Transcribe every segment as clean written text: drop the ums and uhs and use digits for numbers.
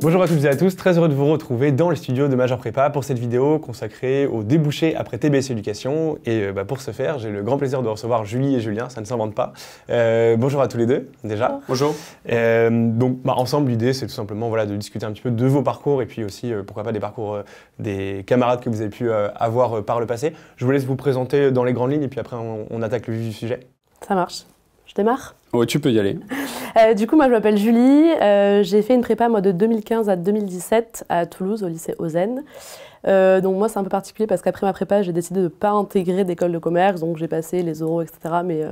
Bonjour à toutes et à tous, très heureux de vous retrouver dans le studio de Major Prépa pour cette vidéo consacrée aux débouchés après TBS Éducation. Et pour ce faire, j'ai le grand plaisir de recevoir Julie et Julien, ça ne s'invente pas. Bonjour à tous les deux, déjà. Bonjour. Donc ensemble, l'idée c'est tout simplement de discuter un petit peu de vos parcours et puis aussi, pourquoi pas, des parcours des camarades que vous avez pu avoir par le passé. Je vous laisse vous présenter dans les grandes lignes et puis après on attaque le vif du sujet. Ça marche. Je démarre ? Ouais, tu peux y aller. Du coup, moi, je m'appelle Julie. J'ai fait une prépa de 2015 à 2017 à Toulouse, au lycée Ozen. Donc moi, c'est un peu particulier parce qu'après ma prépa, j'ai décidé de ne pas intégrer d'école de commerce. Donc j'ai passé les oraux, etc. Mais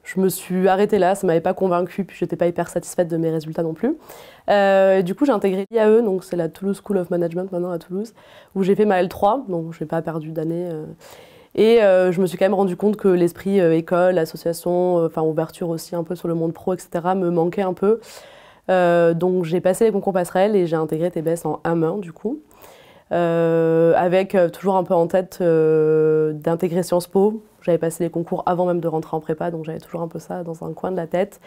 je me suis arrêtée là, ça ne m'avait pas convaincue. Puis je n'étais pas hyper satisfaite de mes résultats non plus. Du coup, j'ai intégré l'IAE, donc c'est la Toulouse School of Management maintenant à Toulouse, où j'ai fait ma L3. Donc je n'ai pas perdu d'année. Et je me suis quand même rendu compte que l'esprit école, association, ouverture aussi un peu sur le monde pro, etc. me manquait un peu. Donc j'ai passé les concours passerelles et j'ai intégré TBS en 1 du coup. Avec toujours un peu en tête d'intégrer Sciences Po. J'avais passé les concours avant même de rentrer en prépa, donc j'avais toujours un peu ça dans un coin de la tête.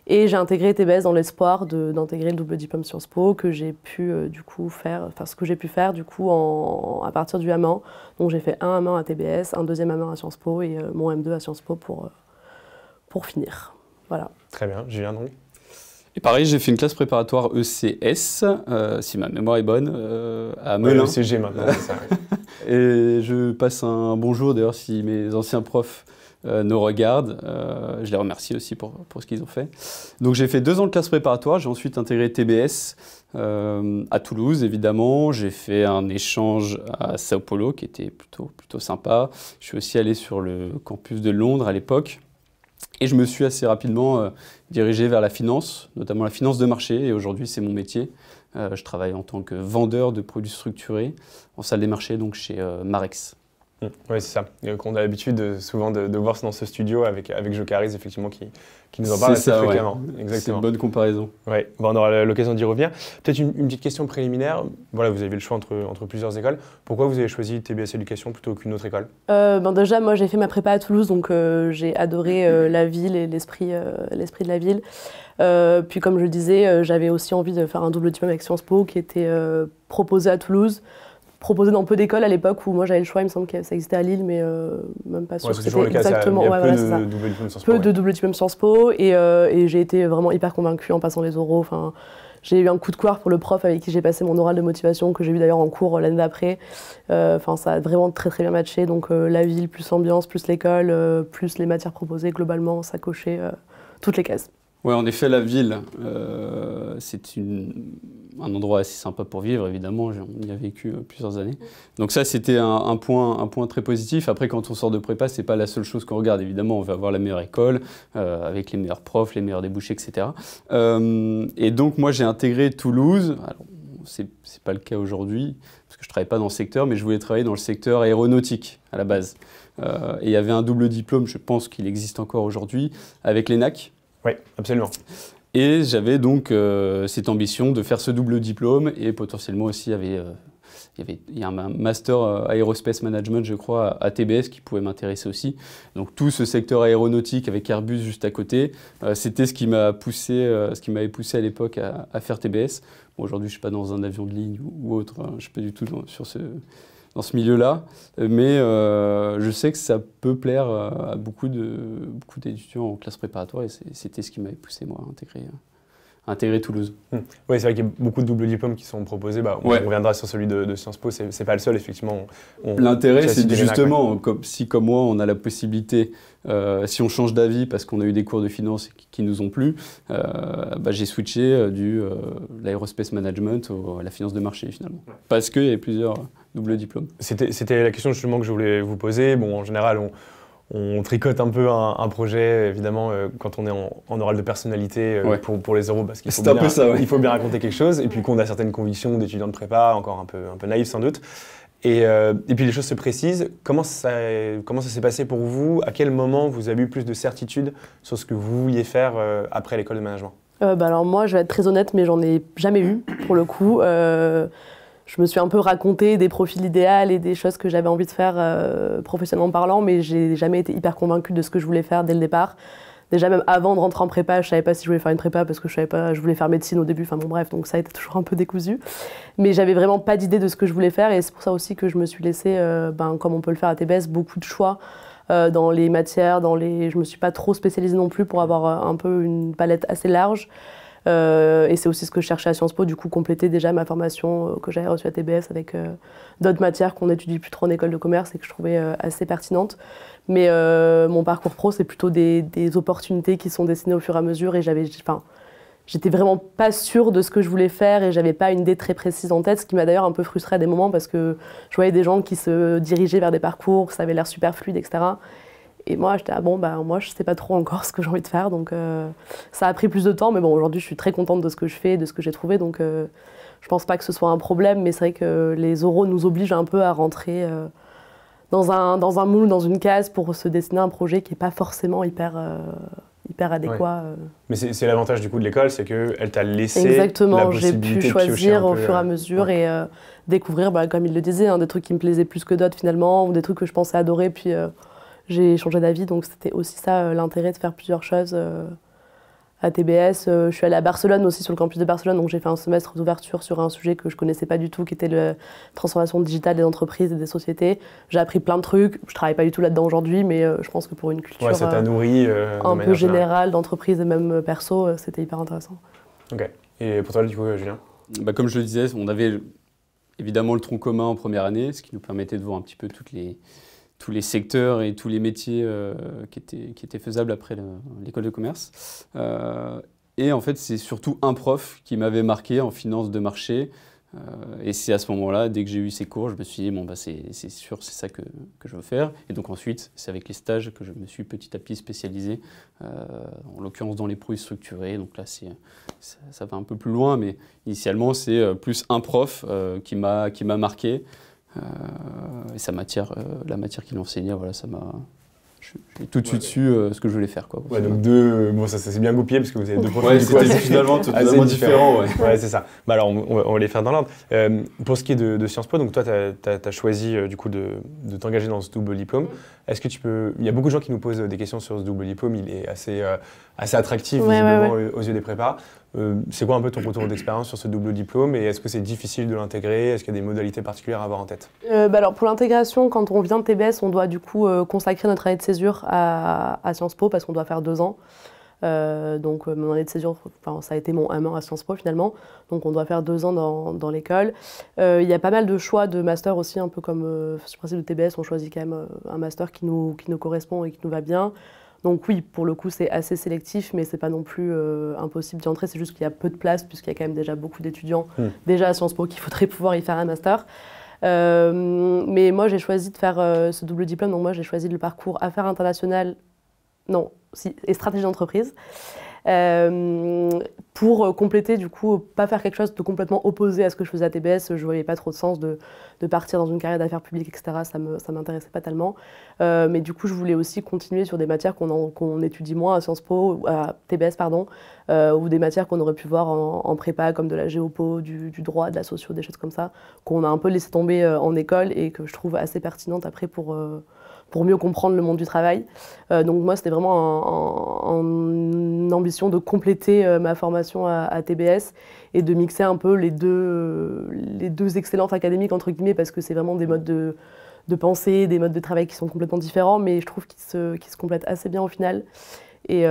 Et j'ai intégré TBS dans l'espoir d'intégrer le double diplôme Sciences Po que j'ai pu du coup faire, ce que j'ai pu faire du coup à partir du M1. Donc j'ai fait un M1 à TBS, un deuxième M1 à Sciences Po et mon M2 à Sciences Po pour finir. Voilà. Très bien, Julien donc. Et pareil, j'ai fait une classe préparatoire ECS, si ma mémoire est bonne, à Melun. Ouais, ECG maintenant, c'est ça. Et je passe un bonjour d'ailleurs si mes anciens profs nous regardent. Je les remercie aussi pour ce qu'ils ont fait. Donc j'ai fait 2 ans de classe préparatoire, j'ai ensuite intégré TBS à Toulouse évidemment. J'ai fait un échange à Sao Paulo qui était plutôt sympa. Je suis aussi allé sur le campus de Londres à l'époque. Et je me suis assez rapidement dirigé vers la finance, notamment la finance de marché. Et aujourd'hui, c'est mon métier. Je travaille en tant que vendeur de produits structurés en salle des marchés, donc chez Marex. Oui, c'est ça. Qu'on a l'habitude souvent de voir dans ce studio avec Jocaris, effectivement, qui nous en parle assez fréquemment. Ouais. C'est une bonne comparaison. Oui, on aura l'occasion d'y revenir. Peut-être une petite question préliminaire. Voilà, vous avez le choix entre plusieurs écoles. Pourquoi vous avez choisi TBS Éducation plutôt qu'une autre école ? Déjà, moi, j'ai fait ma prépa à Toulouse, donc j'ai adoré la ville et l'esprit de la ville. Puis, comme je le disais, j'avais aussi envie de faire un double diplôme avec Sciences Po qui était proposé à Toulouse. Proposé dans peu d'écoles à l'époque où moi j'avais le choix, il me semble que ça existait à Lille, mais même pas sûr. Ouais, c'est toujours le cas, il y a peu de double diplôme Sciences Po. Peu de double diplôme Sciences Po et j'ai été vraiment hyper convaincue en passant les oraux. Enfin, j'ai eu un coup de cœur pour le prof avec qui j'ai passé mon oral de motivation que j'ai eu d'ailleurs en cours l'année d'après. Ça a vraiment très bien matché. Donc la ville, plus l'ambiance, plus l'école, plus les matières proposées, globalement, ça cochait toutes les cases. Oui, en effet, la ville, c'est un endroit assez sympa pour vivre, évidemment. On y a vécu plusieurs années. Donc ça, c'était un point très positif. Après, quand on sort de prépa, c'est pas la seule chose qu'on regarde. Évidemment, on va avoir la meilleure école, avec les meilleurs profs, les meilleurs débouchés, etc. Et donc, moi, j'ai intégré Toulouse. Alors, c'est pas le cas aujourd'hui, parce que je travaille pas dans le secteur, mais je voulais travailler dans le secteur aéronautique, à la base. Et il y avait un double diplôme, je pense qu'il existe encore aujourd'hui, avec l'ENAC. Oui, absolument. Et j'avais donc cette ambition de faire ce double diplôme et potentiellement aussi il y a un master aerospace management, je crois, à TBS qui pouvait m'intéresser aussi. Donc tout ce secteur aéronautique avec Airbus juste à côté, c'était ce qui m'avait poussé à l'époque à faire TBS. Bon, aujourd'hui, je ne suis pas dans un avion de ligne ou autre, hein, je ne suis pas du tout dans ce milieu-là, mais je sais que ça peut plaire à beaucoup d'étudiants en classe préparatoire et c'était ce qui m'avait poussé moi à intégrer Toulouse. Oui, c'est vrai qu'il y a beaucoup de doubles diplômes qui sont proposés. On reviendra sur celui de Sciences Po, c'est pas le seul effectivement. L'intérêt, c'est justement, comme moi, on a la possibilité, si on change d'avis parce qu'on a eu des cours de finance qui nous ont plu, j'ai switché de l'aerospace management à la finance de marché finalement, parce qu'il y avait plusieurs double diplôme. C'était la question justement que je voulais vous poser. Bon, en général, on tricote un peu un projet, évidemment, quand on est en oral de personnalité pour les oraux, parce qu'il faut bien raconter quelque chose, et puis qu'on a certaines convictions d'étudiants de prépa, encore un peu naïfs sans doute. Et puis les choses se précisent. Comment ça s'est passé pour vous ? À quel moment vous avez eu plus de certitude sur ce que vous vouliez faire après l'école de management ? Alors moi, je vais être très honnête, mais j'en ai jamais eu, pour le coup. Je me suis un peu raconté des profils idéaux et des choses que j'avais envie de faire professionnellement parlant, mais j'ai jamais été hyper convaincue de ce que je voulais faire dès le départ. Déjà, même avant de rentrer en prépa, je savais pas si je voulais faire une prépa parce que je voulais faire médecine au début. Enfin bon, bref, donc ça a été toujours un peu décousu. Mais j'avais vraiment pas d'idée de ce que je voulais faire et c'est pour ça aussi que je me suis laissée, comme on peut le faire à TBS, beaucoup de choix dans les matières, je me suis pas trop spécialisée non plus pour avoir un peu une palette assez large. Et c'est aussi ce que je cherchais à Sciences Po, du coup compléter déjà ma formation que j'avais reçue à TBS avec d'autres matières qu'on n'étudie plus trop en école de commerce et que je trouvais assez pertinentes. Mais mon parcours pro, c'est plutôt des opportunités qui sont dessinées au fur et à mesure et j'étais vraiment pas sûre de ce que je voulais faire et j'avais pas une idée très précise en tête, ce qui m'a d'ailleurs un peu frustrée à des moments parce que je voyais des gens qui se dirigeaient vers des parcours, que ça avait l'air super fluide, etc. Et moi, j'étais moi, je sais pas trop encore ce que j'ai envie de faire, donc ça a pris plus de temps, mais bon, aujourd'hui, je suis très contente de ce que je fais, de ce que j'ai trouvé, donc je pense pas que ce soit un problème, mais c'est vrai que les oraux nous obligent un peu à rentrer dans un moule, dans une case pour se dessiner un projet qui est pas forcément hyper adéquat. Ouais. Mais c'est l'avantage du coup de l'école, c'est qu'elle t'a laissé Exactement, la possibilité j'ai pu choisir au fur et à mesure ouais. et découvrir, comme il le disait, des trucs qui me plaisaient plus que d'autres finalement, ou des trucs que je pensais adorer, puis j'ai changé d'avis, donc c'était aussi ça l'intérêt de faire plusieurs choses à TBS. Je suis allée à Barcelone aussi, sur le campus de Barcelone, donc j'ai fait un semestre d'ouverture sur un sujet que je connaissais pas du tout, qui était la transformation digitale des entreprises et des sociétés. J'ai appris plein de trucs, je travaille pas du tout là-dedans aujourd'hui, mais je pense que pour une culture ça t'a nourri, un peu générale d'entreprise et même perso, c'était hyper intéressant. Ok. Et pour toi, du coup, Julien? Comme je le disais, on avait évidemment le tronc commun en première année, ce qui nous permettait de voir un petit peu tous les secteurs et tous les métiers qui étaient faisables après l'école de commerce. Et en fait, c'est surtout un prof qui m'avait marqué en finance de marché. Et c'est à ce moment-là, dès que j'ai eu ces cours, je me suis dit, c'est sûr, c'est ça que je veux faire. Et donc ensuite, c'est avec les stages que je me suis petit à petit spécialisé, en l'occurrence dans les produits structurés. Donc là, ça va un peu plus loin, mais initialement, c'est plus un prof qui m'a marqué. Et la matière qu'il enseignait, voilà, j'ai tout de suite su ce que je voulais faire. Quoi, ouais, donc ça s'est bien goupillé parce que vous avez deux profils c'était finalement totalement différents. Ouais, c'est ça. Alors, on va les faire dans l'ordre. Pour ce qui est de Sciences Po, donc toi, tu as choisi du coup de t'engager dans ce double diplôme. Est-ce que il y a beaucoup de gens qui nous posent des questions sur ce double diplôme. Il est assez attractif visiblement aux yeux des prépas. C'est quoi un peu ton retour d'expérience sur ce double diplôme et est-ce que c'est difficile de l'intégrer? Est-ce qu'il y a des modalités particulières à avoir en tête? Alors pour l'intégration, quand on vient de TBS, on doit du coup consacrer notre année de césure à Sciences Po parce qu'on doit faire 2 ans. Donc mon année de césure, ça a été mon M1 à Sciences Po finalement. Donc on doit faire 2 ans dans l'école. Il y a pas mal de choix de master aussi, un peu comme sur le principe de TBS, on choisit quand même un master qui nous correspond et qui nous va bien. Donc oui, pour le coup, c'est assez sélectif, mais c'est pas non plus impossible d'y entrer. C'est juste qu'il y a peu de place, puisqu'il y a quand même déjà beaucoup d'étudiants déjà à Sciences Po qu'il faudrait pouvoir y faire un master. Mais moi, j'ai choisi de faire ce double diplôme. Donc moi, j'ai choisi le parcours Affaires internationales, et stratégie d'entreprise. Pour compléter, du coup, pas faire quelque chose de complètement opposé à ce que je faisais à TBS. Je voyais pas trop de sens de partir dans une carrière d'affaires publiques, etc. Ça m'intéressait pas tellement. Mais du coup, je voulais aussi continuer sur des matières qu'on étudie moins à Sciences Po, à TBS, pardon, ou des matières qu'on aurait pu voir en prépa, comme de la géopo, du droit, de la socio, des choses comme ça, qu'on a un peu laissé tomber en école et que je trouve assez pertinentes après pour mieux comprendre le monde du travail. Donc moi, c'était vraiment en ambition de compléter ma formation à TBS et de mixer un peu les deux excellences académiques, entre guillemets, parce que c'est vraiment des modes de pensée, des modes de travail qui sont complètement différents, mais je trouve qu'ils se complètent assez bien au final. Et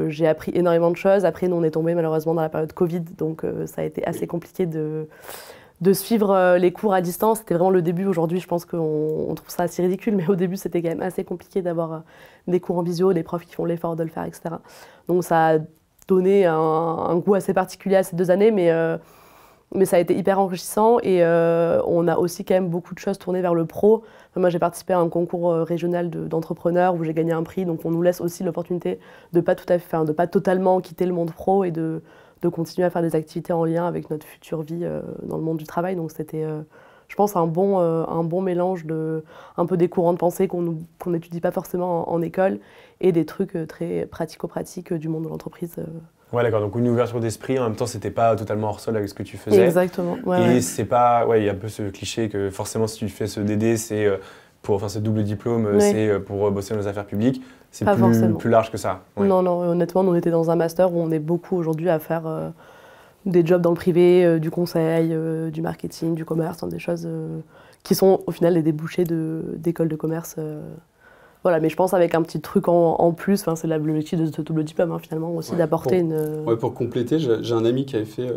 j'ai appris énormément de choses. Après, nous, on est tombé malheureusement dans la période Covid, donc ça a été assez compliqué de suivre les cours à distance. C'était vraiment le début. Aujourd'hui, je pense qu'on trouve ça assez ridicule, mais au début, c'était quand même assez compliqué d'avoir des cours en visio, des profs qui font l'effort de le faire, etc. Donc ça a donné un goût assez particulier à ces 2 années, mais ça a été hyper enrichissant et on a aussi quand même beaucoup de choses tournées vers le pro. Enfin, moi, j'ai participé à un concours régional d'entrepreneurs où j'ai gagné un prix, donc on nous laisse aussi l'opportunité de pas totalement quitter le monde pro et de continuer à faire des activités en lien avec notre future vie dans le monde du travail. Donc c'était, je pense, un bon mélange un peu des courants de pensée qu'on n'étudie pas forcément en école et des trucs très pratico-pratiques du monde de l'entreprise. Ouais, d'accord. Donc une ouverture d'esprit, en même temps, c'était pas totalement hors sol avec ce que tu faisais. Exactement. C'est pas, il y a un peu ce cliché que forcément, si tu fais ce DD, c'est pour faire ce double diplôme, c'est pour bosser dans les affaires publiques. c'est plus large que ça. Ouais. Non, honnêtement, nous on était dans un master où on est beaucoup aujourd'hui à faire des jobs dans le privé, du conseil, du marketing, du commerce, des choses qui sont au final des débouchés d'écoles de commerce. Voilà, mais je pense avec un petit truc en plus, c'est l'objectif de ce double diplôme finalement aussi, d'apporter une... Ouais, pour compléter, j'ai un ami qui avait fait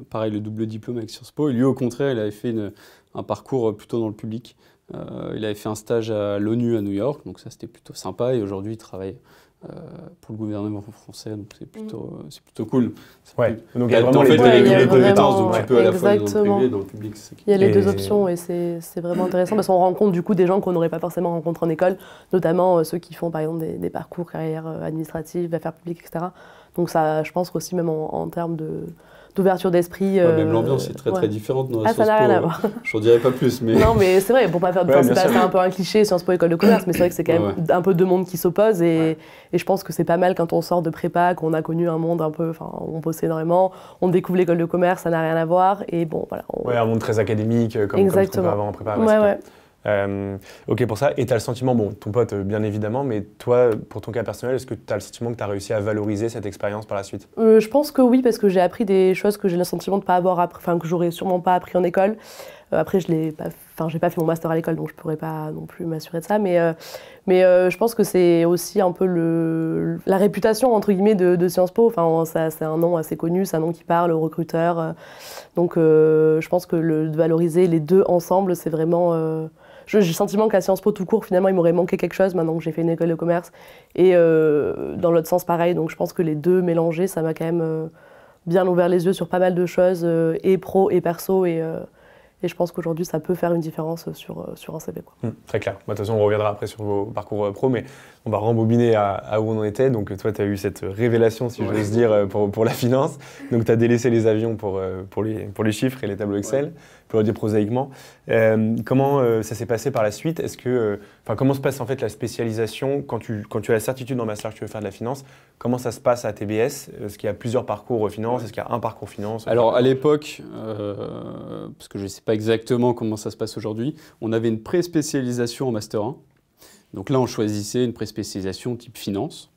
pareil le double diplôme avec Sciences Po, et lui au contraire il avait fait un parcours plutôt dans le public. Il avait fait un stage à l'ONU à New York, donc ça c'était plutôt sympa, et aujourd'hui il travaille pour le gouvernement français, donc c'est plutôt cool. Ouais. Donc il y a vraiment les deux compétences, donc tu peux à la fois dans le privé et dans le public. Il y a les deux options et c'est vraiment intéressant parce qu'on rencontre du coup des gens qu'on n'aurait pas forcément rencontrés en école, notamment ceux qui font par exemple des parcours carrière administrative, affaires publiques, etc. Donc ça, je pense qu'aussi même en termes d'ouverture d'esprit. Même l'ambiance est très différente dans la Sciences Po. Ça n'a rien à voir. Je n'en dirais pas plus. Mais... Non, mais c'est vrai, pour pas faire c'est un peu un cliché, Sciences Po, école de commerce, mais c'est vrai que c'est quand même un peu deux mondes qui s'opposent et je pense que c'est pas mal quand on sort de prépa, qu'on a connu un monde un peu, on bossait énormément, on découvre l'école de commerce, ça n'a rien à voir et bon, voilà. Un monde très académique, comme ce qu'on peut avoir en prépa. Ok pour ça. Et tu as le sentiment, ton pote bien évidemment, mais toi, pour ton cas personnel, est-ce que tu as le sentiment que tu as réussi à valoriser cette expérience par la suite? Je pense que oui, parce que j'ai appris des choses que j'ai le sentiment de ne pas avoir appris, que j'aurais sûrement pas appris en école. Après, j'ai pas fait mon master à l'école, donc je pourrais pas non plus m'assurer de ça. Mais je pense que c'est aussi un peu la réputation entre guillemets de Sciences Po. C'est un nom assez connu, c'est un nom qui parle aux recruteurs. Donc, je pense que de valoriser les deux ensemble, c'est vraiment. J'ai le sentiment qu'à Sciences Po tout court, finalement, il m'aurait manqué quelque chose maintenant que j'ai fait une école de commerce. Et dans l'autre sens, pareil. Donc je pense que les deux mélangés, ça m'a quand même bien ouvert les yeux sur pas mal de choses, et pro et perso. Et je pense qu'aujourd'hui, ça peut faire une différence sur un CV. Quoi. Très clair. De toute façon, on reviendra après sur vos parcours pro, mais on va rembobiner à où on en était. Donc toi, tu as eu cette révélation, si j'ose dire, pour la finance. Donc tu as délaissé les avions pour les chiffres et les tableaux Excel, pour le dire prosaïquement. Comment ça s'est passé par la suite? Comment se passe en fait la spécialisation quand tu as la certitude en master que tu veux faire de la finance? Comment ça se passe à TBS? Est-ce qu'il y a plusieurs parcours finance? Est-ce qu'il y a un parcours finance? Alors à l'époque, parce que je ne sais pas exactement comment ça se passe aujourd'hui, on avait une pré-spécialisation en Master 1. Donc là, on choisissait une pré-spécialisation type finance.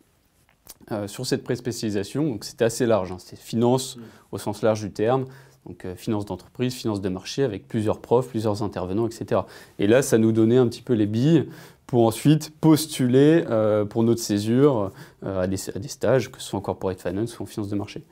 Sur cette pré-spécialisation, c'était assez large, c'était finance au sens large du terme, donc finance d'entreprise, finance de marché, avec plusieurs profs, plusieurs intervenants, etc. Et là, ça nous donnait un petit peu les billes pour ensuite postuler pour notre césure à des stages, que ce soit en corporate finance ou en finance de marché.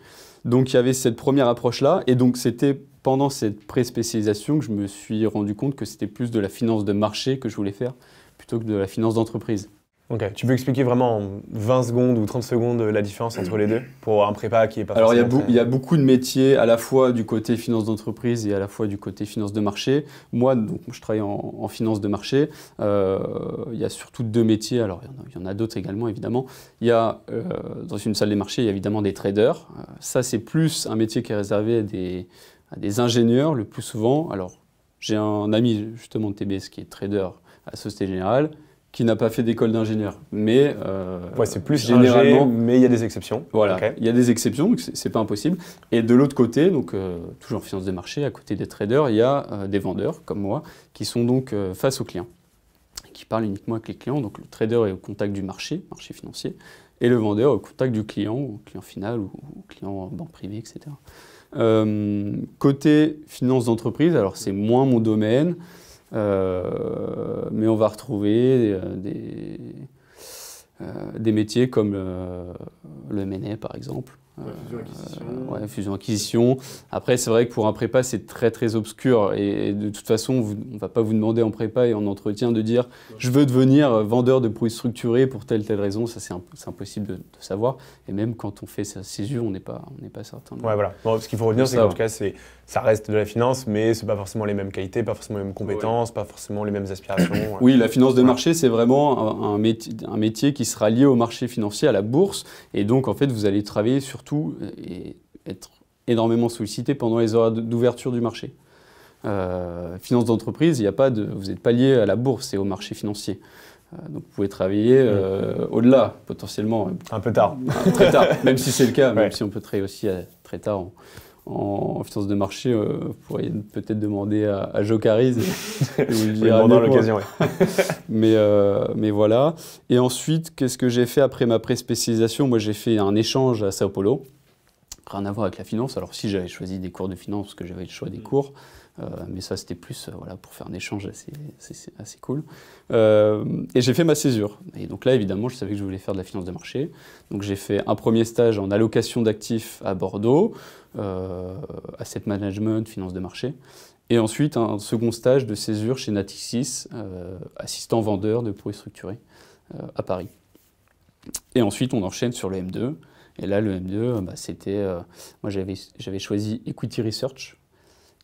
Donc il y avait cette première approche-là, et donc c'était pendant cette pré-spécialisation que je me suis rendu compte que c'était plus de la finance de marché que je voulais faire, plutôt que de la finance d'entreprise. Ok, tu peux expliquer vraiment en 20 secondes ou 30 secondes la différence entre les deux pour un prépa qui est pas Alors forcément il y a beaucoup de métiers à la fois du côté finance d'entreprise et à la fois du côté finance de marché. Moi, donc, je travaille en finance de marché. Il y a surtout deux métiers, alors il y en a d'autres également évidemment. Il y a dans une salle des marchés, il y a évidemment des traders. Ça c'est plus un métier qui est réservé à des ingénieurs le plus souvent. Alors j'ai un ami justement de TBS qui est trader à la Société Générale, qui n'a pas fait d'école d'ingénieur, mais c'est plus généralement, mais il y a des exceptions. Voilà, il y a des exceptions, donc c'est pas impossible. Et de l'autre côté, donc toujours en finance de marché, à côté des traders, il y a des vendeurs comme moi qui sont donc face aux clients, qui parlent uniquement avec les clients. Donc le trader est au contact du marché financier, et le vendeur est au contact du client final ou client en banque privée, etc. Côté finance d'entreprise, alors c'est moins mon domaine. Mais on va retrouver des métiers comme le M&A par exemple. Fusion-acquisition. Après, c'est vrai que pour un prépa, c'est très très obscur et de toute façon, on ne va pas vous demander en prépa et en entretien de dire « je veux devenir vendeur de produits structurés pour telle raison », ça c'est impossible de savoir. Et même quand on fait sa césure, on n'est pas certain. Ouais, voilà. Bon, ce qu'il faut retenir, c'est qu'en tout cas, ça reste de la finance, mais ce n'est pas forcément les mêmes qualités, pas forcément les mêmes compétences, pas forcément les mêmes aspirations. Oui, la finance de marché, c'est vraiment un métier qui sera lié au marché financier, à la bourse. Et donc, en fait, vous allez travailler surtout et être énormément sollicité pendant les heures d'ouverture du marché. Finance d'entreprise, vous n'êtes pas lié à la bourse, c'est au marché financier. Donc vous pouvez travailler au-delà, potentiellement. Un peu tard. Très tard, même si c'est le cas, même si on peut travailler aussi très tard en finance de marché, vous pourriez peut-être demander à Jo Cariz. Vous lui demander à l'occasion, oui. Mais voilà. Et ensuite, qu'est-ce que j'ai fait après ma pré-spécialisation? Moi, j'ai fait un échange à Sao Paulo. Rien à voir avec la finance. Alors si j'avais choisi des cours de finance, parce que j'avais le choix des cours, mais ça c'était plus voilà, pour faire un échange assez cool. Et j'ai fait ma césure. Et donc là évidemment je savais que je voulais faire de la finance de marché. Donc j'ai fait un premier stage en allocation d'actifs à Bordeaux, asset management, finance de marché. Et ensuite un second stage de césure chez Natixis, assistant vendeur de produits structurés à Paris. Et ensuite on enchaîne sur le M2. Et là, le M2, c'était... moi, j'avais choisi Equity Research,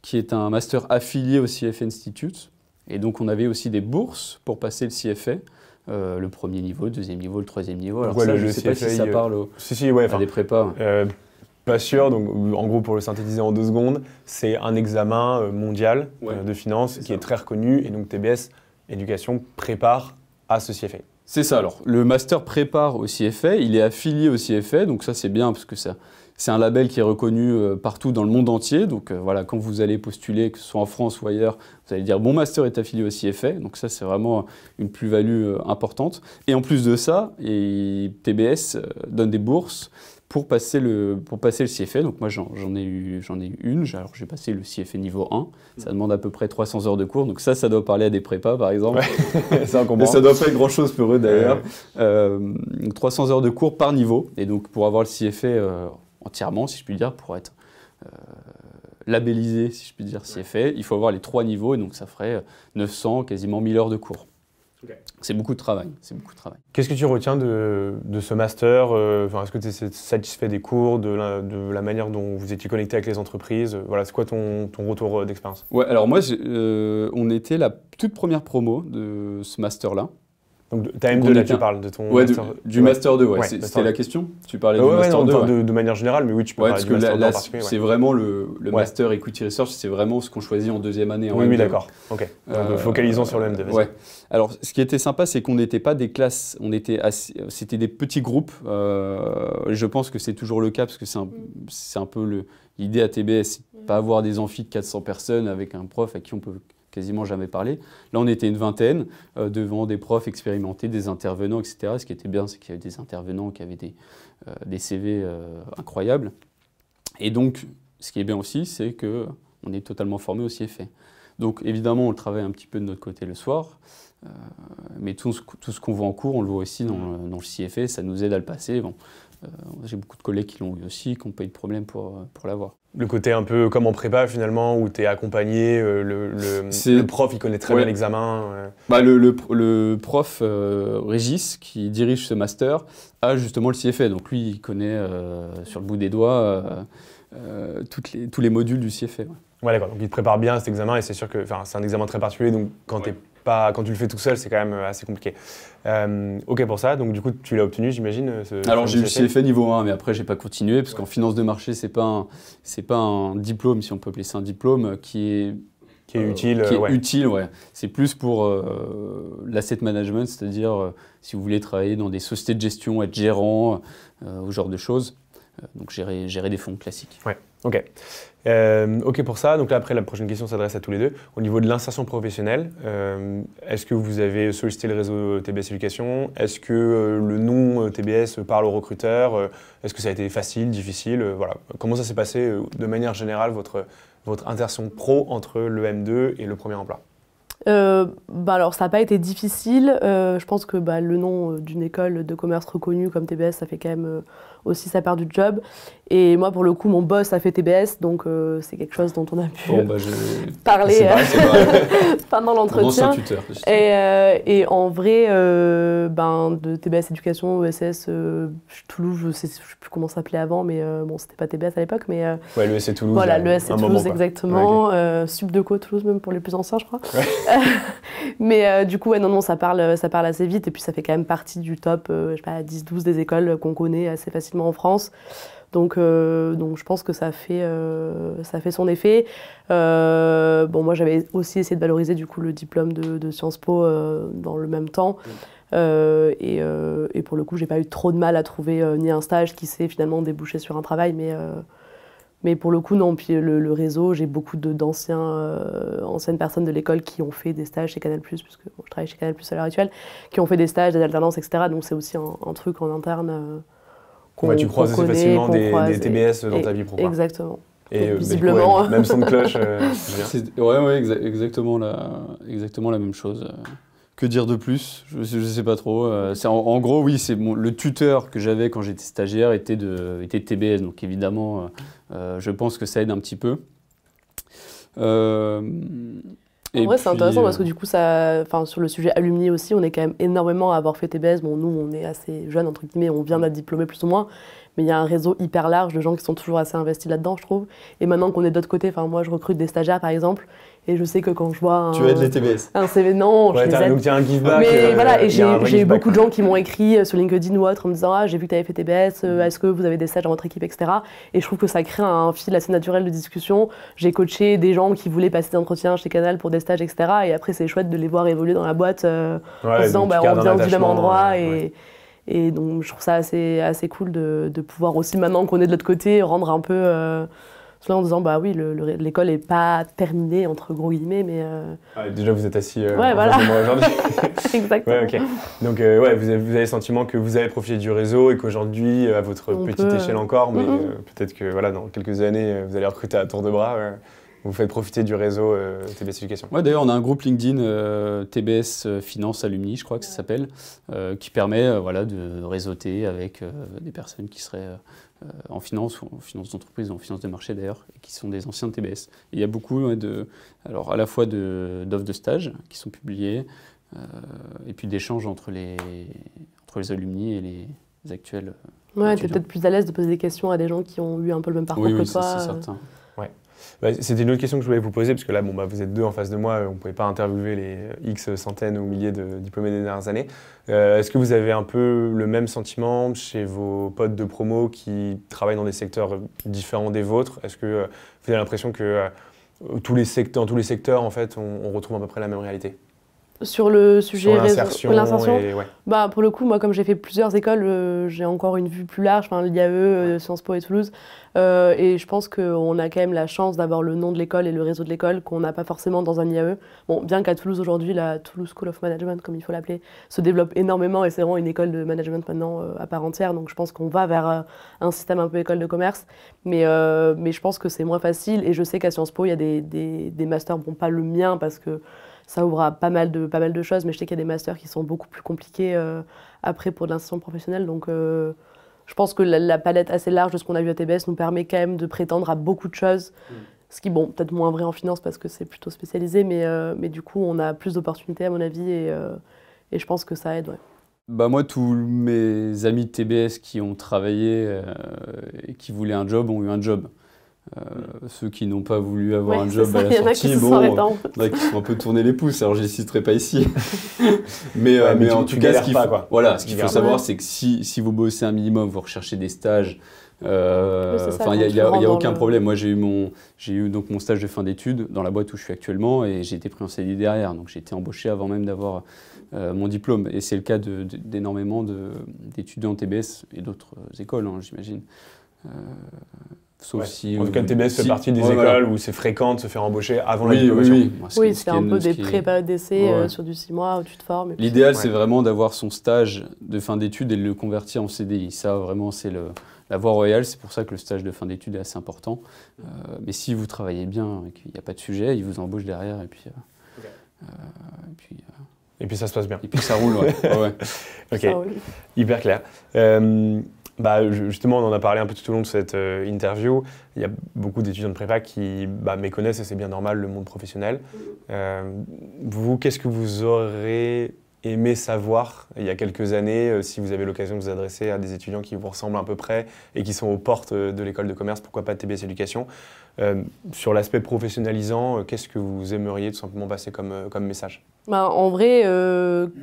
qui est un master affilié au CFA Institute. Et donc, on avait aussi des bourses pour passer le CFA, le premier niveau, le deuxième niveau, le troisième niveau. Alors ça, je ne sais pas si ça parle à des prépas. Pas sûr. Donc, en gros, pour le synthétiser en 2 secondes, c'est un examen mondial de finance qui est très reconnu. Et donc, TBS Éducation prépare à ce CFA. C'est ça, alors le master prépare au CFA, il est affilié au CFA, donc ça c'est bien parce que c'est un label qui est reconnu partout dans le monde entier, donc voilà, quand vous allez postuler, que ce soit en France ou ailleurs, vous allez dire mon master est affilié au CFA, donc ça c'est vraiment une plus-value importante. Et en plus de ça, TBS donne des bourses pour passer le CFA, donc moi j'en ai eu une, alors j'ai passé le CFA niveau 1, ça demande à peu près 300 heures de cours, donc ça doit parler à des prépas par exemple, ouais. Mais ça doit pas être grand chose pour eux d'ailleurs, 300 heures de cours par niveau, et donc pour avoir le CFA entièrement, si je puis dire, pour être labellisé, si je puis dire, CFA, il faut avoir les 3 niveaux, et donc ça ferait 900, quasiment 1000 heures de cours. Okay. C'est beaucoup de travail. Qu'est-ce que tu retiens de ce master? Est-ce que tu es satisfait des cours, de la manière dont vous étiez connecté avec les entreprises? Voilà, c'est quoi ton retour d'expérience? Ouais, alors moi, on était la toute première promo de ce master-là. Donc, tu as M2 là, tu parles de ton master... du Master 2, ouais. C'était la question? Tu parlais du Master 2 de manière générale, mais oui, tu peux parler du Master 2 en particulier. C'est vraiment le Master Equity Research, c'est vraiment ce qu'on choisit en 2e année. Oui, d'accord. Ok. Donc, focalisons sur le M2. Ouais. Alors, ce qui était sympa, c'est qu'on n'était pas des classes, c'était des petits groupes. Je pense que c'est toujours le cas, parce que c'est un peu l'idée à TBS, c'est de ne pas avoir des amphis de 400 personnes avec un prof à qui on peut quasiment jamais parlé. Là, on était une vingtaine devant des profs expérimentés, des intervenants, etc. Ce qui était bien, c'est qu'il y avait des intervenants qui avaient des CV incroyables. Et donc, ce qui est bien aussi, c'est qu'on est totalement formé au CFA. Donc, évidemment, on le travaille un petit peu de notre côté le soir, mais tout ce qu'on voit en cours, on le voit aussi dans le CFA, ça nous aide à le passer. Bon, j'ai beaucoup de collègues qui l'ont eu aussi, qui n'ont pas eu de problème pour l'avoir. Le côté un peu comme en prépa finalement, où tu es accompagné, le prof il connaît très bien l'examen. Le prof Régis, qui dirige ce master, a justement le CFA. Donc lui, il connaît sur le bout des doigts tous les modules du CFA. Ouais, d'accord. Donc il te prépare bien cet examen et c'est sûr que c'est un examen très particulier. Donc quand tu le fais tout seul, c'est quand même assez compliqué. Ok pour ça, donc du coup tu l'as obtenu, j'imagine. Alors j'ai eu le CFA niveau 1, mais après j'ai pas continué parce qu'en finance de marché c'est pas un diplôme, si on peut appeler ça un diplôme, qui est utile. C'est plus pour l'asset management, c'est-à-dire si vous voulez travailler dans des sociétés de gestion, être gérant, ou genre de choses. Donc gérer des fonds classiques. Ouais, ok. Ok pour ça, donc là après la prochaine question s'adresse à tous les deux. Au niveau de l'insertion professionnelle, est-ce que vous avez sollicité le réseau TBS Éducation? Est-ce que le nom TBS parle aux recruteurs? Est-ce que ça a été facile, difficile? Voilà. Comment ça s'est passé de manière générale votre insertion pro entre le M2 et le premier emploi? Alors ça n'a pas été difficile, je pense que le nom d'une école de commerce reconnue comme TBS, ça fait quand même aussi sa part du job. Et moi pour le coup mon boss a fait TBS, donc c'est quelque chose dont on a pu parler pendant l'entretien. Et en vrai, de TBS Éducation, ESS, Toulouse, je ne sais plus comment ça s'appelait avant, mais bon c'était pas TBS à l'époque. Mais ouais, l'ESC Toulouse. Voilà, l'ESC Toulouse exactement, ouais, okay. Subdeco Toulouse même pour les plus anciens je crois. Ouais. Mais du coup, ouais, non, ça parle assez vite et puis ça fait quand même partie du top, 10-12 des écoles qu'on connaît assez facilement en France. Donc je pense que ça fait son effet. Moi, j'avais aussi essayé de valoriser du coup le diplôme de Sciences Po dans le même temps. Et pour le coup, j'ai pas eu trop de mal à trouver ni un stage qui s'est finalement débouché sur un travail, Mais pour le coup, non. Puis le réseau, j'ai beaucoup anciennes personnes de l'école qui ont fait des stages chez Canal+, puisque je travaille chez Canal+ à l'heure actuelle, qui ont fait des stages, des alternances, etc. Donc c'est aussi un truc en interne tu croises assez facilement des TBS dans ta vie pro. Exactement. Et visiblement. Même son de cloche. Ouais, exactement la même chose. Que dire de plus? Je sais pas trop. En gros, oui, le tuteur que j'avais quand j'étais stagiaire était de TBS, donc évidemment, je pense que ça aide un petit peu. En vrai, c'est intéressant parce que du coup, sur le sujet alumni aussi, on est quand même énormément à avoir fait TBS. Bon, nous, on est assez jeunes, entre guillemets, on vient d'être diplômés plus ou moins. Mais il y a un réseau hyper large de gens qui sont toujours assez investis là-dedans, je trouve. Et maintenant qu'on est de l'autre côté, moi, je recrute des stagiaires, par exemple. Et je sais que quand je vois tu aides les TBS. Un CV, non, je les aide. Donc il y a un give back. Mais voilà, et j'ai eu beaucoup de gens qui m'ont écrit sur LinkedIn ou autre en me disant « Ah, j'ai vu que tu avais fait TBS, est-ce que vous avez des stages dans votre équipe, etc. » Et je trouve que ça crée un fil assez naturel de discussion. J'ai coaché des gens qui voulaient passer des entretiens chez Canal pour des stages, etc. Et après, c'est chouette de les voir évoluer dans la boîte en se disant « On vient du même endroit. » Et donc, je trouve ça assez cool de pouvoir aussi, maintenant qu'on est de l'autre côté, rendre un peu cela en disant, bah oui, l'école n'est pas terminée, entre gros guillemets, mais... déjà, vous êtes assis voilà. aujourd'hui. Exactement. Ouais, okay. Donc, vous avez le sentiment que vous avez profité du réseau et qu'aujourd'hui, à votre petite échelle encore, mais peut-être que dans quelques années, vous allez recruter à tour de bras. Vous faites profiter du réseau TBS Éducation. Ouais, d'ailleurs, on a un groupe LinkedIn TBS Finance Alumni, je crois que ça s'appelle, qui permet de réseauter avec des personnes qui seraient en finance, ou en finance d'entreprise, ou en finance de marché d'ailleurs, et qui sont des anciens de TBS. Et il y a beaucoup alors à la fois d'offres de stage qui sont publiées, et puis d'échanges entre les alumni et les actuels. Ouais, tu es peut-être plus à l'aise de poser des questions à des gens qui ont eu un peu le même parcours que toi. Oui, c'est certain. C'était une autre question que je voulais vous poser, parce que là, vous êtes deux en face de moi, on ne pouvait pas interviewer les X centaines ou milliers de diplômés des dernières années. Est-ce que vous avez un peu le même sentiment chez vos potes de promo qui travaillent dans des secteurs différents des vôtres? Est-ce que vous avez l'impression que dans tous les secteurs, en fait, on retrouve à peu près la même réalité? Sur le sujet l'insertion, pour le coup, moi, comme j'ai fait plusieurs écoles, j'ai encore une vue plus large, l'IAE, Sciences Po et Toulouse. Et je pense qu'on a quand même la chance d'avoir le nom de l'école et le réseau de l'école qu'on n'a pas forcément dans un IAE. Bon, bien qu'à Toulouse, aujourd'hui, la Toulouse School of Management, comme il faut l'appeler, se développe énormément et c'est vraiment une école de management maintenant à part entière. Donc je pense qu'on va vers un système un peu école de commerce. Mais je pense que c'est moins facile. Et je sais qu'à Sciences Po, il y a des masters, bon, pas le mien parce que ça ouvre à pas mal de choses, mais je sais qu'il y a des masters qui sont beaucoup plus compliqués après pour de l'insertion professionnelle. Donc je pense que la palette assez large de ce qu'on a vu à TBS nous permet quand même de prétendre à beaucoup de choses. Ce qui, bon, peut-être moins vrai en finance parce que c'est plutôt spécialisé, mais du coup, on a plus d'opportunités à mon avis et je pense que ça aide. Ouais. Bah moi, tous mes amis de TBS qui ont travaillé et qui voulaient un job ont eu un job. Ceux qui n'ont pas voulu avoir un job à la sortie, qui sont un peu tournés les pouces, alors je ne les citerai pas ici. mais en tout cas, ce qu'il faut savoir, c'est que si vous bossez un minimum, vous recherchez des stages, il n'y a aucun problème. Moi, j'ai eu donc mon stage de fin d'études dans la boîte où je suis actuellement et j'ai été pris en CDI derrière, donc j'ai été embauché avant même d'avoir mon diplôme. Et c'est le cas d'énormément d'étudiants en TBS et d'autres écoles, j'imagine. Sauf si, en tout cas, TBS fait partie des écoles où c'est fréquent de se faire embaucher avant la diplomation. Oui, c'est un peu des pré-périodes d'essai sur du 6 mois où tu te formes. L'idéal, c'est vraiment d'avoir son stage de fin d'études et de le convertir en CDI. Ça, vraiment, c'est la voie royale. C'est pour ça que le stage de fin d'études est assez important. Mais si vous travaillez bien et qu'il n'y a pas de sujet, ils vous embauchent derrière et puis... Et puis ça se passe bien. Et puis ça roule, ouais. Ok, hyper clair. Justement, on en a parlé un peu tout au long de cette interview. Il y a beaucoup d'étudiants de prépa qui méconnaissent, et c'est bien normal, le monde professionnel. Vous, qu'est-ce que vous aurez aimé savoir il y a quelques années, si vous avez l'occasion de vous adresser à des étudiants qui vous ressemblent à peu près et qui sont aux portes de l'école de commerce, pourquoi pas TBS Éducation. Sur l'aspect professionnalisant, qu'est-ce que vous aimeriez tout simplement passer comme message? En vrai,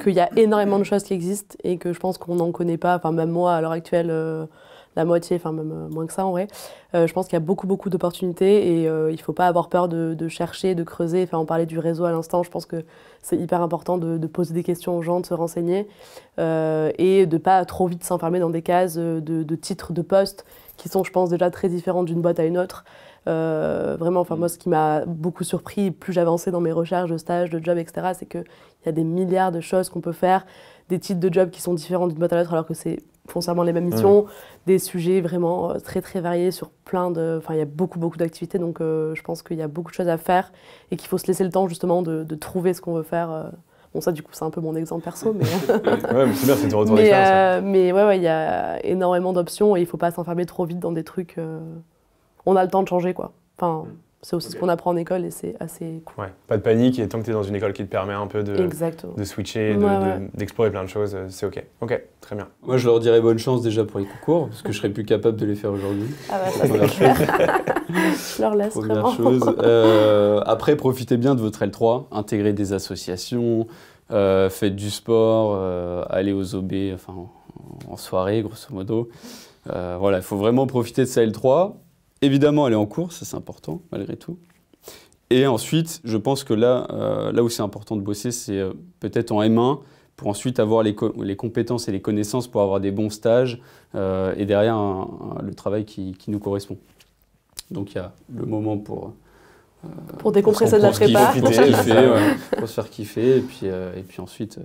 qu'il y a énormément de choses qui existent et que je pense qu'on n'en connaît pas. Enfin, même moi, à l'heure actuelle, la moitié, enfin même moins que ça en vrai. Je pense qu'il y a beaucoup d'opportunités et il ne faut pas avoir peur de chercher, de creuser. Enfin, on parlait du réseau à l'instant, je pense que c'est hyper important de poser des questions aux gens, de se renseigner et de ne pas trop vite s'enfermer dans des cases de titres, de postes qui sont, je pense, déjà très différents d'une boîte à une autre. Vraiment, enfin, moi, ce qui m'a beaucoup surpris, plus j'avançais dans mes recherches de stages, de jobs, etc., c'est qu'il y a des milliards de choses qu'on peut faire, des titres de jobs qui sont différents d'une boîte à l'autre alors que c'est foncièrement les mêmes missions, des sujets vraiment très variés sur plein de... Enfin, il y a beaucoup d'activités, donc je pense qu'il y a beaucoup de choses à faire et qu'il faut se laisser le temps justement de trouver ce qu'on veut faire. Bon, ça, du coup, c'est un peu mon exemple perso, mais... ouais, mais c'est bien, c'est ton retour d'expérience. Mais ouais, il y a énormément d'options et il ne faut pas s'enfermer trop vite dans des trucs... On a le temps de changer, quoi. Enfin, c'est aussi ce qu'on apprend en école et c'est assez cool. Ouais, pas de panique, et tant que tu es dans une école qui te permet un peu de switcher, d'explorer plein de choses, c'est OK. OK, très bien. Moi, je leur dirais bonne chance déjà pour les concours, parce que je serais plus capable de les faire aujourd'hui. Ah bah, ça c'est clair. Je leur laisse première vraiment. Chose. Après, profitez bien de votre L3, intégrez des associations, faites du sport, allez aux OB, enfin, en soirée, grosso modo. Voilà, il faut vraiment profiter de sa L3. Évidemment, aller en cours, ça c'est important, malgré tout. Et ensuite, je pense que là où c'est important de bosser, c'est peut-être en M1, pour ensuite avoir les compétences et les connaissances pour avoir des bons stages, et derrière le travail qui nous correspond. Donc il y a le moment pour décompresser de la prépa. Pour se faire kiffer, et puis ensuite,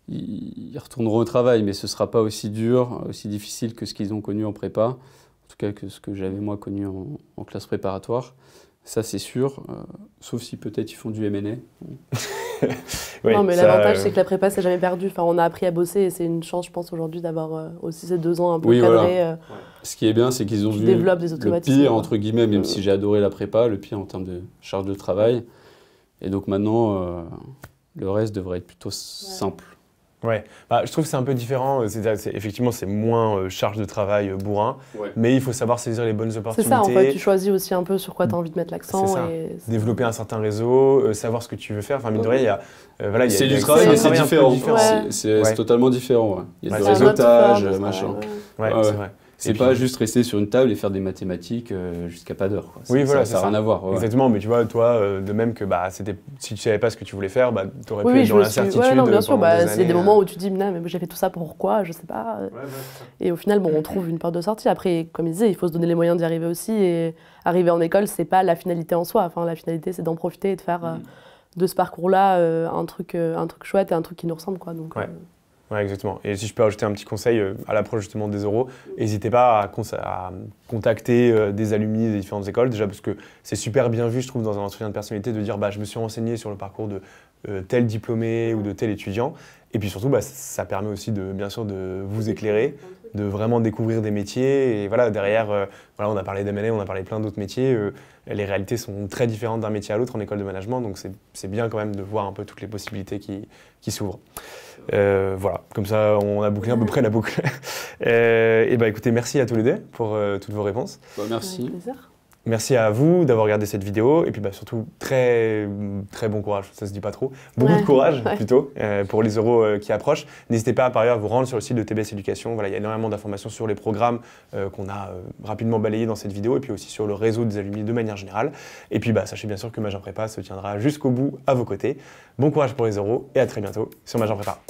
ils retourneront au travail, mais ce ne sera pas aussi dur, aussi difficile que ce qu'ils ont connu en prépa. En tout cas que ce que j'avais moi connu en classe préparatoire, ça c'est sûr, sauf si peut-être ils font du M&A. Oui, non mais l'avantage c'est que la prépa c'est jamais perdu, enfin, on a appris à bosser et c'est une chance je pense aujourd'hui d'avoir aussi ces 2 ans un peu cadrés. Voilà. Ce qui est bien c'est qu'ils ont vu le pire entre guillemets, même si j'ai adoré la prépa, le pire en termes de charge de travail, et donc maintenant le reste devrait être plutôt simple. Ouais, bah, je trouve que c'est un peu différent. Effectivement, c'est moins charge de travail bourrin, mais il faut savoir saisir les bonnes opportunités. C'est ça, en fait, tu choisis aussi un peu sur quoi tu as envie de mettre l'accent. Développer un certain réseau, savoir ce que tu veux faire. Enfin, mine de rien, c'est du travail, mais c'est différent. C'est totalement différent. Ouais. Il y a du réseautage, machin. Ouais, c'est vrai. C'est pas juste rester sur une table et faire des mathématiques jusqu'à pas d'heure. Oui, voilà, ça n'a rien à voir. Ouais. Exactement, mais tu vois, toi, de même que si tu savais pas ce que tu voulais faire, tu aurais pu être dans l'incertitude. Oui, bien sûr, il y a des moments où tu dis, mais j'ai fait tout ça pourquoi, je sais pas. Et au final, on trouve une porte de sortie. Après, comme il disait, il faut se donner les moyens d'y arriver aussi. Et arriver en école, c'est pas la finalité en soi. Enfin, la finalité, c'est d'en profiter et de faire de ce parcours-là un truc chouette et un truc qui nous ressemble, quoi. Donc, Ouais, exactement. Et si je peux ajouter un petit conseil à l'approche justement des oraux, n'hésitez pas à contacter des alumni des différentes écoles, déjà parce que c'est super bien vu, je trouve, dans un entretien de personnalité de dire je me suis renseigné sur le parcours de tel diplômé ou de tel étudiant. Et puis surtout, ça permet aussi bien sûr de vous éclairer, de vraiment découvrir des métiers. Et voilà, derrière, on a parlé d'M&A, on a parlé de plein d'autres métiers. Les réalités sont très différentes d'un métier à l'autre en école de management, donc c'est bien quand même de voir un peu toutes les possibilités qui s'ouvrent. Voilà, comme ça on a bouclé à peu près la boucle. Et écoutez, merci à tous les deux pour toutes vos réponses. Merci. Avec plaisir. Merci à vous d'avoir regardé cette vidéo et puis surtout très bon courage, ça se dit pas trop, beaucoup de courage plutôt pour les oraux qui approchent. N'hésitez pas par ailleurs à vous rendre sur le site de TBS Éducation, il y a énormément d'informations sur les programmes qu'on a rapidement balayés dans cette vidéo et puis aussi sur le réseau des alumni de manière générale. Et puis sachez bien sûr que Major Prépa se tiendra jusqu'au bout à vos côtés. Bon courage pour les oraux et à très bientôt sur Major Prépa.